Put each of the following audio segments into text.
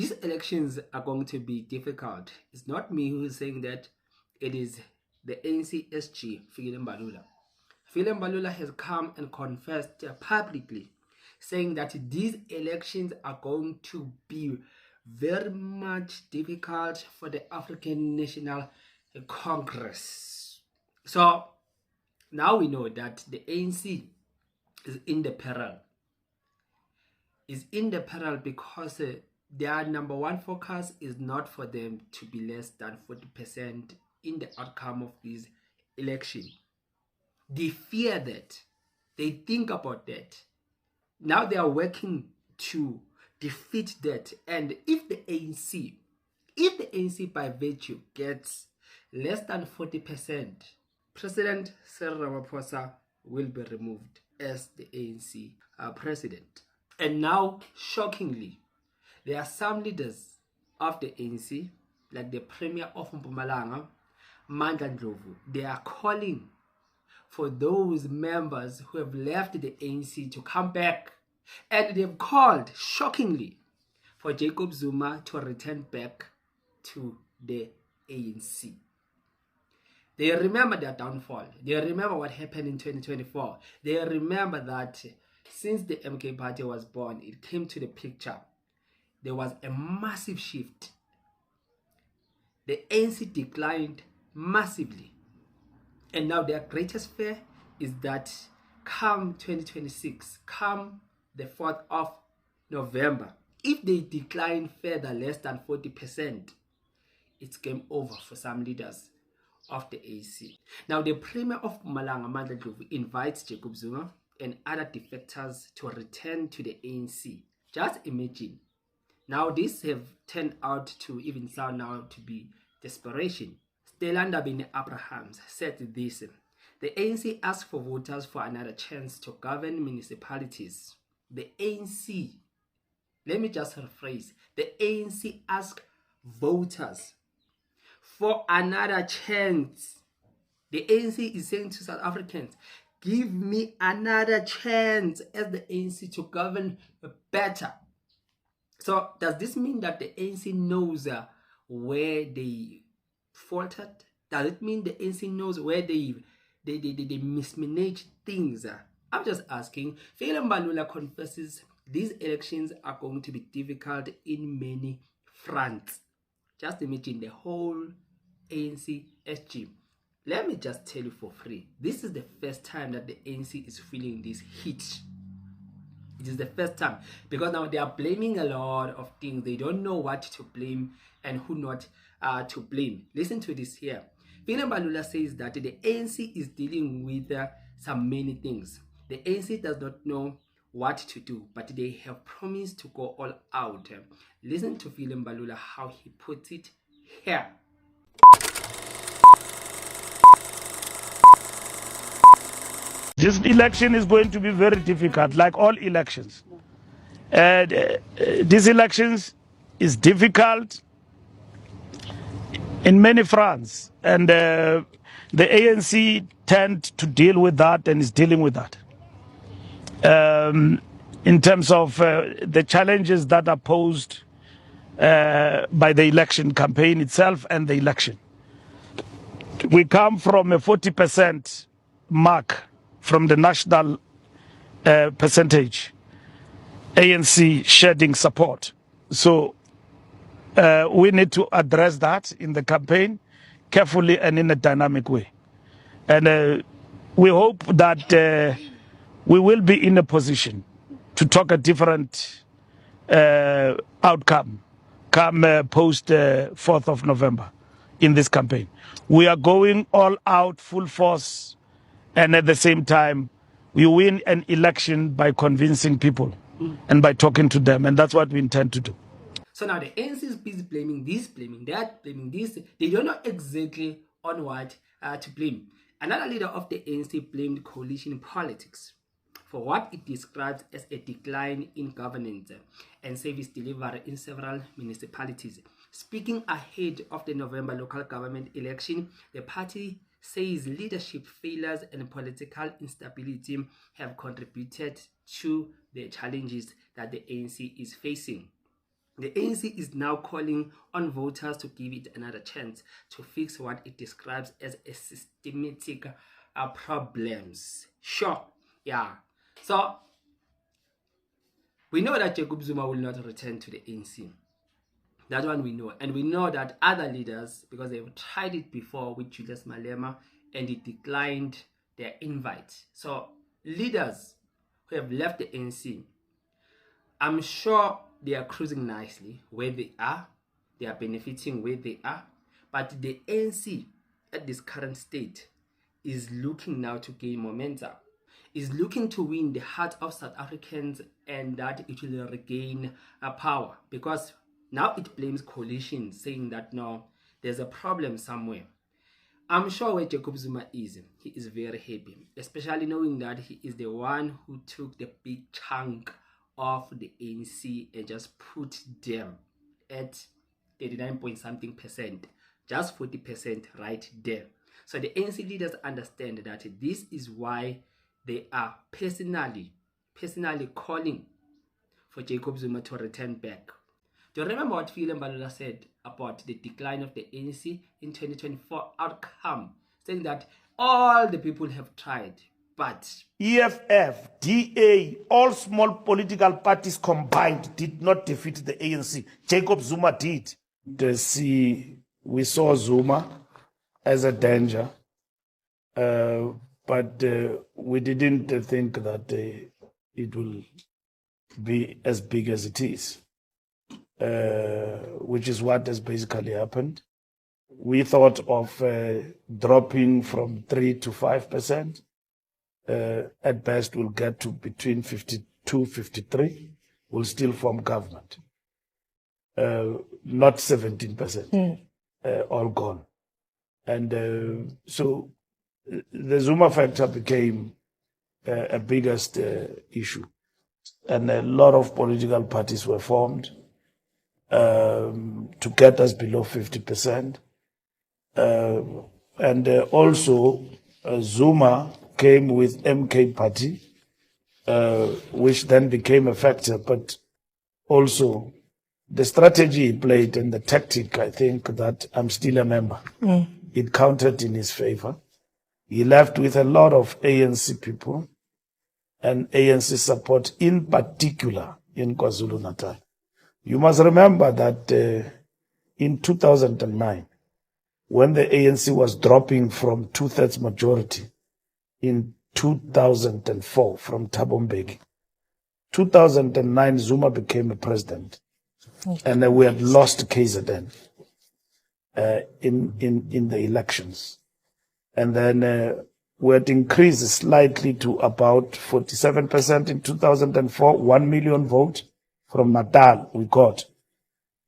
these elections are going to be difficult. It's not me who is saying that, it is the ANC SG, Fikile Mbalula. Fikile Mbalula has come and confessed publicly, saying that these elections are going to be very much difficult for the African National Congress. So now we know that the ANC is in the peril. Is in the peril because their number one focus is not for them to be less than 40% in the outcome of this election. They fear that. They think about that. Now they are working to defeat that. And if the ANC by virtue gets less than 40%, President Cyril Ramaphosa will be removed as the ANC president. And now, shockingly, there are some leaders of the ANC, like the Premier of Mpumalanga, Mandla Ndlovu. They are calling for those members who have left the ANC to come back. And they've called, shockingly, for Jacob Zuma to return back to the ANC. They remember their downfall. They remember what happened in 2024. They remember that since the MK party was born, it came to the picture. There was a massive shift. The ANC declined massively. And now their greatest fear is that come 2026, come the 4th of November, if they decline further less than 40%, it's game over for some leaders of the ANC. Now, the Premier of Mpumalanga, Mandla Ndlovu, invites Jacob Zuma and other defectors to return to the ANC. Just imagine. Now, this have turned out to even sound now to be desperation. Stella Ndabeni-Abrahams said this: the ANC asked for voters for another chance to govern municipalities. The ANC, let me just rephrase, the ANC asked voters for another chance. The ANC is saying to South Africans, give me another chance as the ANC to govern better. So does this mean that the ANC knows where they faltered? Does it mean the ANC knows where they mismanaged things? I'm just asking. Fikile Mbalula confesses these elections are going to be difficult in many fronts. Just imagine the whole ANC SG. Let me just tell you for free, this is the first time that the ANC is feeling this heat. It is the first time, because now they are blaming a lot of things. They don't know what to blame and who not to blame. Listen to this here. Fikile Mbalula says that the ANC is dealing with some many things. The ANC does not know what to do, but they have promised to go all out. Listen to Fikile Mbalula how he puts it here. This election is going to be very difficult, like all elections. These elections is difficult in many fronts, and the ANC tend to deal with that and is dealing with that. In terms of the challenges that are posed by the election campaign itself and the election. We come from a 40% mark from the national percentage, ANC shedding support. So we need to address that in the campaign carefully and in a dynamic way. And we hope that we will be in a position to talk a different outcome come post 4th of November in this campaign. We are going all out, full force, and at the same time, we win an election by convincing people and by talking to them, and that's what we intend to do. So now the ANC is busy blaming this, blaming that, blaming this. They don't know exactly on what to blame. Another leader of the ANC blamed coalition politics for what it describes as a decline in governance and service delivery in several municipalities. Speaking ahead of the November local government election, the party says leadership failures and political instability have contributed to the challenges that the ANC is facing. The ANC is now calling on voters to give it another chance to fix what it describes as a systematic problems. Sure, yeah. So we know that Jacob Zuma will not return to the ANC. That one we know. And we know that other leaders, because they've tried it before with Julius Malema and it declined their invite. So leaders who have left the ANC, I'm sure they are cruising nicely where they are. They are benefiting where they are. But the ANC at this current state is looking now to gain momentum, is looking to win the heart of South Africans, and that it will regain power, because now it blames coalition, saying that no, there's a problem somewhere. I'm sure where Jacob Zuma is, he is very happy, especially knowing that he is the one who took the big chunk of the ANC and just put them at 39 point something percent, just 40% right there. So the ANC leaders understand that this is why they are personally calling for Jacob Zuma to return back. Do you remember what Philemon Mbalula said about the decline of the ANC in 2024 outcome, saying that all the people have tried, but EFF, DA, all small political parties combined did not defeat the ANC. Jacob Zuma did. We saw Zuma as a danger, but we didn't think that it will be as big as it is, which is what has basically happened. We thought of dropping from 3 to 5%. At best, we'll get to between 52, 53. We'll still form government. Not 17%, all gone. And so the Zuma factor became a biggest issue. And a lot of political parties were formed to get us below 50%. And also, Zuma came with MK Party, which then became a factor, but also the strategy he played and the tactic, I think that I'm still a member. It counted in his favor. He left with a lot of ANC people and ANC support, in particular in KwaZulu-Natal. You must remember that in 2009, when the ANC was dropping from 2/3 majority in 2004 from Thabo Mbeki, 2009 Zuma became a president, and we had lost KZN in the elections, and then we had increased slightly to about 47% in 2004, 1 million votes from Natal we got.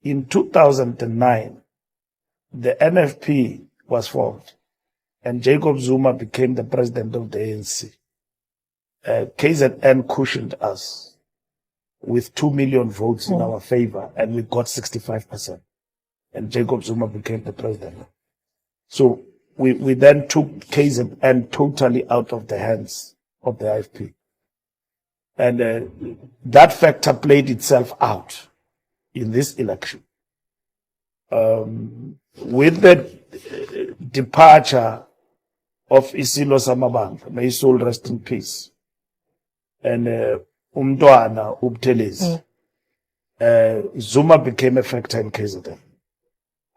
In 2009, the NFP was formed, and Jacob Zuma became the president of the ANC. KZN cushioned us with 2 million votes in our favor, and we got 65%. And Jacob Zuma became the president. So we then took KZN totally out of the hands of the IFP. And that factor played itself out in this election. With the departure of Isilo Samabanga, may his soul rest in peace, and Umntwana Ubuthelezi, Zuma became a factor in KZN.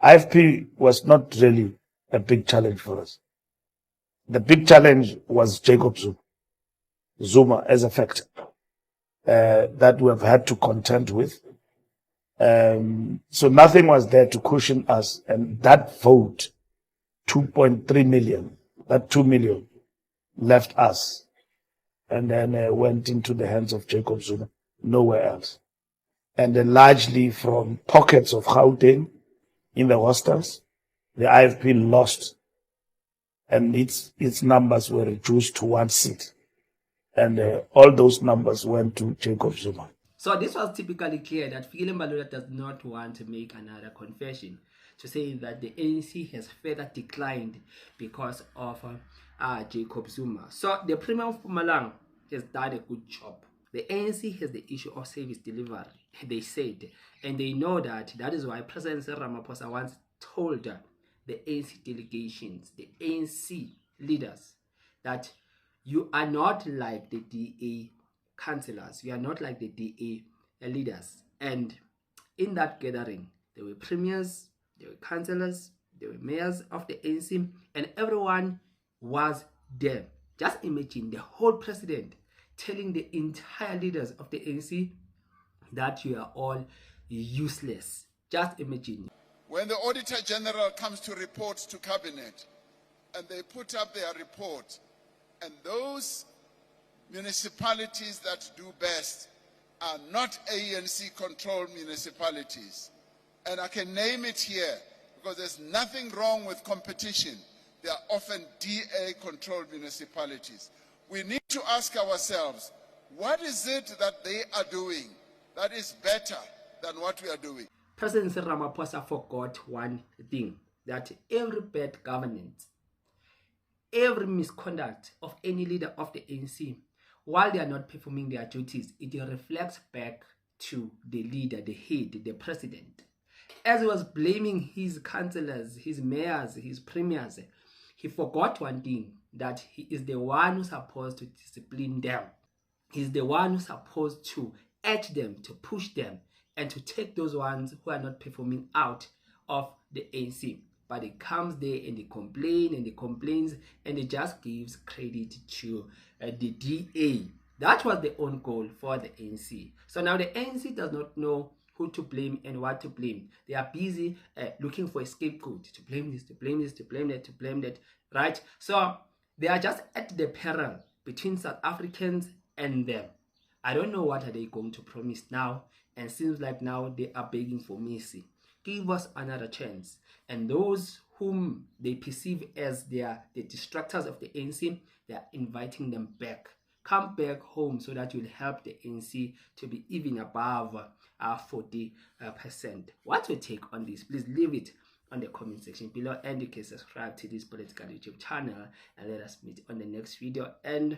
IFP was not really a big challenge for us. The big challenge was Jacob Zuma as a factor that we have had to contend with. So nothing was there to cushion us, and that vote, 2.3 million, that 2 million left us, and then went into the hands of Jacob Zuma, nowhere else. And then largely from pockets of Gauteng in the hostels, the IFP lost, and its numbers were reduced to 1 seat. And all those numbers went to Jacob Zuma. So this was typically clear that Philemon Mbalula does not want to make another confession to say that the ANC has further declined because of Jacob Zuma. So the Premier of Mpumalanga has done a good job. The ANC has the issue of service delivery, they said, and they know that is why President Cyril Ramaphosa once told the ANC delegations, the ANC leaders, that you are not like the DA councillors, you are not like the DA leaders. And in that gathering, there were premiers, there were councillors, there were mayors of the ANC, and everyone was there. Just imagine the whole president telling the entire leaders of the ANC that you are all useless. Just imagine. When the Auditor General comes to report to Cabinet and they put up their report, and those municipalities that do best are not ANC-controlled municipalities, and I can name it here because there's nothing wrong with competition. They are often DA-controlled municipalities. We need to ask ourselves, what is it that they are doing that is better than what we are doing? President Cyril Ramaphosa forgot one thing, that every bad governance, every misconduct of any leader of the ANC, while they are not performing their duties, it reflects back to the leader, the head, the president. As he was blaming his councillors, his mayors, his premiers, he forgot one thing, that he is the one who's supposed to discipline them. He's the one who's supposed to urge them, to push them, and to take those ones who are not performing out of the ANC. But he comes there and he complains and he complains, and he just gives credit to the DA. That was the own goal for the ANC. So now the ANC does not know who to blame and what to blame. They are busy looking for a scapegoat, to blame this, to blame this, to blame that, to blame that, right? So they are just at the peril between South Africans and them. I don't know what are they going to promise now, and seems like now they are begging for mercy. Give us another chance. And those whom they perceive as the distractors of the ANC, they are inviting them back. Come back home so that you'll help the ANC to be even above 40%. What's your take on this? Please leave it on the comment section below, and you can subscribe to this political YouTube channel, and let us meet on the next video. And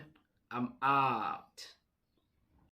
I'm out.